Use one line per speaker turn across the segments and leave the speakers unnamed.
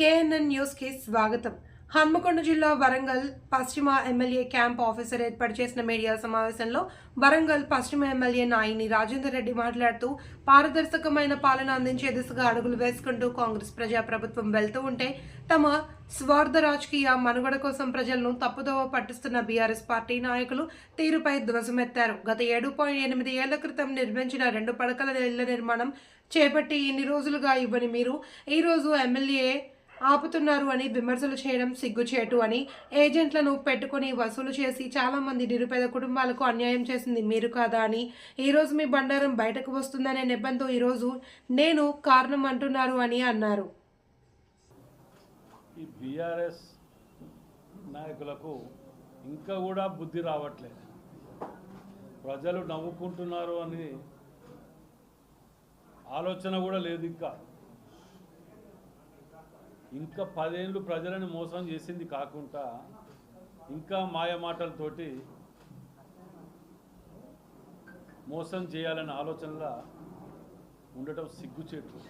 KNN news కి స్వాగతం. హన్మకొండ జిల్లా వరంగల్ పశ్చిమ ఎమ్మెల్యే క్యాంప్ ఆఫీసర్ ఏర్పాటు చేసిన మీడియా సమావేశంలో వరంగల్ పశ్చిమ ఎమ్మెల్యే నాయిని రాజేందర్ రెడ్డి మాట్లాడుతూ పారదర్శకమైన పాలన అందించే దిశగా అడుగులు వేసుకుంటూ కాంగ్రెస్ ప్రజాప్రభుత్వం వెళ్తూ ఉంటే తమ స్వార్థ రాజకీయ మనుగడ కోసం ప్రజలను తప్పుదోవ పట్టిస్తున్న బీఆర్ఎస్ పార్టీ నాయకులు తీరుపై ధ్వజమెత్తారు. గత 7.8 ఏళ్ల క్రితం నిర్మించిన 2 పడకల ఇళ్ల నిర్మాణం చేపట్టి ఇన్ని రోజులుగా ఇవ్వని మీరు ఈ రోజు ఎమ్మెల్యే ఆపుతున్నారు అని విమర్శలు చేయడం సిగ్గుచేటు అని, ఏజెంట్లను పెట్టుకుని వసూలు చేసి చాలా మంది నిరుపేద కుటుంబాలకు అన్యాయం చేసింది మీరు కాదా అని, ఈరోజు మీ బండారం బయటకు వస్తుందనే నెపంతో ఈరోజు నేను కారణం అంటున్నారు అని అన్నారు.
ఈ బీఆర్ఎస్ నాయకులకు ఇంకా కూడా బుద్ధి రావట్లేదు. ప్రజలు నవ్వుకుంటున్నారు అని ఆలోచన కూడా లేదు. ఇంకా 10 ఏళ్ళు ప్రజలను మోసం చేసింది కాకుండా ఇంకా మాయమాటలతోటి మోసం చేయాలనే ఆలోచనలా ఉండటం సిగ్గుచేటు.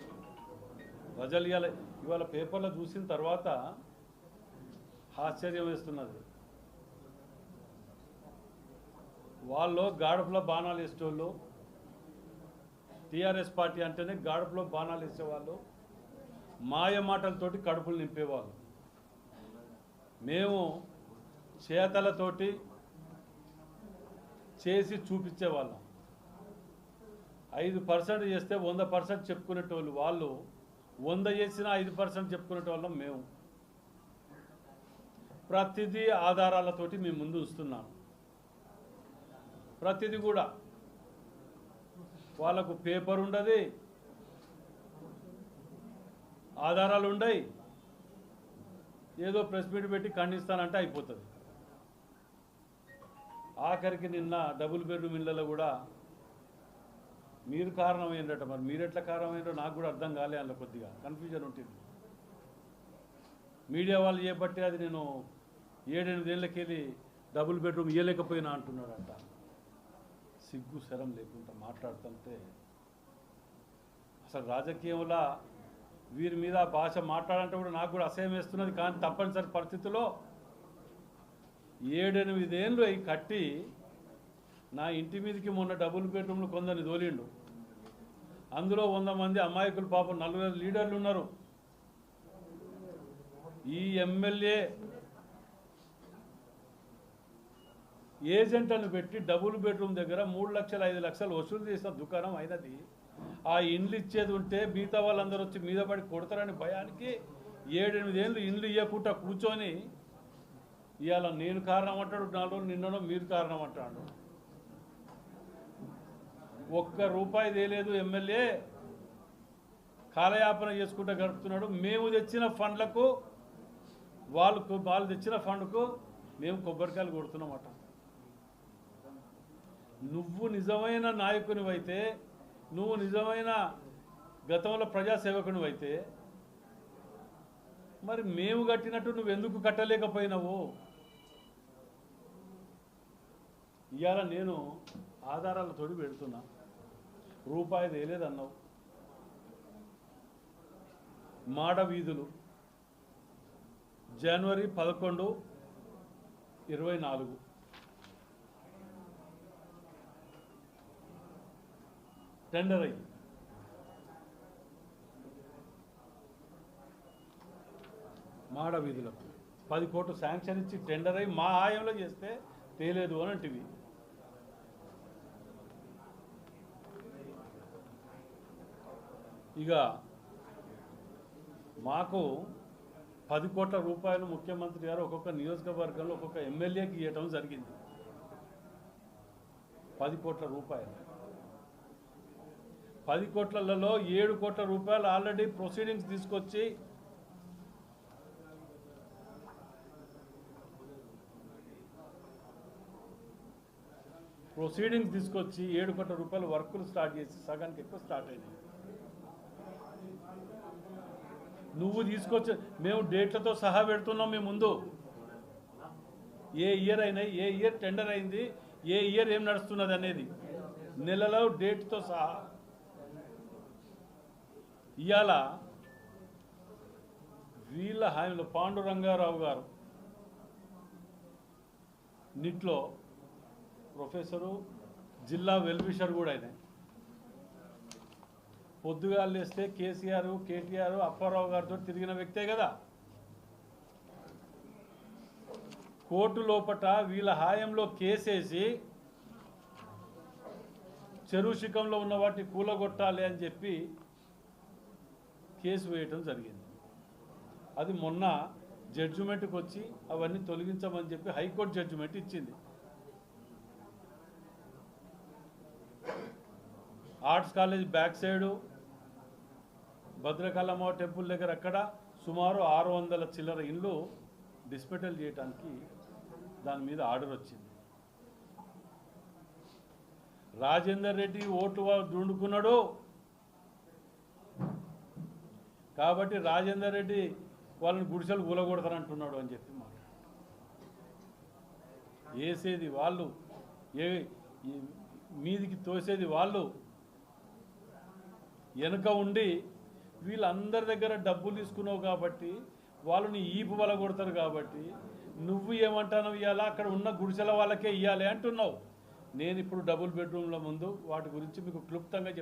ప్రజలు ఇవాళ పేపర్లో చూసిన తర్వాత ఆశ్చర్యం వేస్తున్నది. వాళ్ళు గాడపులో బాణాలు వేసేవాళ్ళు, టీఆర్ఎస్ పార్టీ అంటేనే గాడపులో బాణాలు వేసేవాళ్ళు, మాయ మాటలతోటి కడుపులు నింపేవాళ్ళు. మేము చేతలతోటి చేసి చూపించేవాళ్ళం. 5% చేస్తే 100% చెప్పుకునేటోళ్ళు వాళ్ళు, 100 చేసినా 5% చెప్పుకునేటోళ్ళం మేము. ప్రతిదీ ఆధారాలతోటి మేము ముందు ఉంచుతున్నాం. ప్రతిదీ కూడా వాళ్ళకు పేపర్ ఉండదు, ఆధారాలు ఉండయి. ఏదో ప్రెస్ మీట్ పెట్టి ఖండిస్తానంటే అయిపోతుంది. ఆఖరికి నిన్న డబుల్ బెడ్రూమ్ ఇళ్లలో కూడా మీరు కారణమైనట. మరి మీరెట్లా కారణమైనో నాకు కూడా అర్థం కాలే. అందులో కొద్దిగా కన్ఫ్యూజన్ ఉంటుంది. మీడియా వాళ్ళు చేపట్టి అది నేను 7-8 ఏళ్ళకి వెళ్ళి డబుల్ బెడ్రూమ్ ఇవ్వలేకపోయినా అంటున్నాడంట. సిగ్గు శరం లేకుండా మాట్లాడుతుంటే అసలు రాజకీయంలో వీరి మీద భాష మాట్లాడంటే కూడా నాకు కూడా అసహ్యం వేస్తున్నది. కానీ తప్పనిసరి పరిస్థితుల్లో 7-8 ఏళ్ళు అవి కట్టి నా ఇంటి మీదకి మొన్న డబుల్ బెడ్రూమ్లు కొందరిని తోలిండు. అందులో 100 మంది అమాయకులు, పాపం 40 లీడర్లు ఉన్నారు. ఈ ఎమ్మెల్యే ఏజెంట్లను పెట్టి డబుల్ బెడ్రూమ్ దగ్గర 3 లక్షలు 5 లక్షలు వసూలు చేసిన దుకాణం అయినది. ఆ ఇండ్లు ఇచ్చేది ఉంటే మిగతా వాళ్ళందరూ వచ్చి మీద పడి కొడతారని భయానికి 7-8 ఏళ్ళు ఇండ్లు ఇవ్వకుండా కూర్చొని ఇవాళ నేను కారణం అంటాడు, నాలో నిన్ననో మీరు కారణం అంటాడు. ₹1 తేలేదు ఎమ్మెల్యే, కాలయాపన చేసుకుంటూ గడుపుతున్నాడు. మేము తెచ్చిన ఫండ్లకు వాళ్ళు తెచ్చిన ఫండ్కు మేము కొబ్బరికాయలు కొడుతున్నామట. నువ్వు నిజమైన నాయకునివైతే, నువ్వు నిజమైన గతంలో ప్రజాసేవకునివైతే మరి మేము కట్టినట్టు నువ్వు ఎందుకు కట్టలేకపోయినావు? ఇవాళ నేను ఆధారాలతో పెడుతున్నా. ₹1 తేలేదన్నావు. మాడ వీధులు జనవరి 11, 24 టెండర్ అయ్యి మాడ వీధులకు 10 కోట్లు శాంక్షన్ ఇచ్చి టెండర్ అయ్యి మా ఆయంలో చేస్తే తేలేదు అని అంటివి. ఇక మాకు 10 కోట్ల రూపాయలు ముఖ్యమంత్రి గారు ఒక్కొక్క నియోజకవర్గంలో ఒక్కొక్క ఎమ్మెల్యేకి ఇవ్వటం జరిగింది. 10 కోట్ల రూపాయలు. 10 కోట్లలో 7 కోట్ల రూపాయలు ఆల్రెడీ ప్రొసీడింగ్స్ తీసుకొచ్చి ప్రొసీడింగ్స్ తీసుకొచ్చి 7 కోట్ల రూపాయల వర్కులు స్టార్ట్ చేసి సగానికి ఎక్కువ స్టార్ట్ అయినాయి. నువ్వు తీసుకొచ్చి మేము డేట్లతో సహా పెడుతున్నాం. మేము ముందు ఏ ఇయర్ అయినాయి, ఏ ఇయర్ టెండర్ అయింది, ఏ ఇయర్ ఏం నడుస్తున్నది అనేది నెలలో డేట్తో సహా. ఇవాళ వీళ్ళ హామీలో పాండురంగారావు గారు నిట్లో ప్రొఫెసరు, జిల్లా వెల్విషర్ కూడా ఆయన. పొద్దుగాలు లేస్తే కేసీఆర్, కేటీఆర్, అప్పారావు గారితో తిరిగిన వ్యక్తే కదా. కోర్టు లోపట వీళ్ళ హాయంలో కేసేసి చెరువు శిఖంలో ఉన్న వాటిని కూలగొట్టాలి అని చెప్పి కేసు వేయటం జరిగింది. అది మొన్న జడ్జిమెంట్కి వచ్చి అవన్నీ తొలగించమని చెప్పి హైకోర్టు జడ్జిమెంట్ ఇచ్చింది. Arts college back side Bhadrakalamma temple దగ్గర అక్కడ సుమారు 600 చిల్లర ఇళ్ళు డిస్పెటల్ చేయడానికి దాని మీద ఆర్డర్ వచ్చింది. రాజేందర్ రెడ్డి ఓటు దుండుకున్నాడు కాబట్టి రాజేందర్ రెడ్డి వాళ్ళని గుడిసెలు కూలగొడతారంటున్నాడు అని చెప్పి మాట. వేసేది వాళ్ళు, మీదికి తోసేది వాళ్ళు, వెనుక ఉండి వీళ్ళందరి దగ్గర డబ్బులు తీసుకున్నావు కాబట్టి వాళ్ళని ఈపు వల కొడతారు కాబట్టి నువ్వు ఏమంటావు ఇవ్వాలా, అక్కడ ఉన్న గుడిసెల వాళ్ళకే ఇవ్వాలి అంటున్నావు. నేను ఇప్పుడు డబుల్ బెడ్రూమ్ల ముందు వాటి గురించి మీకు క్లుప్తంగా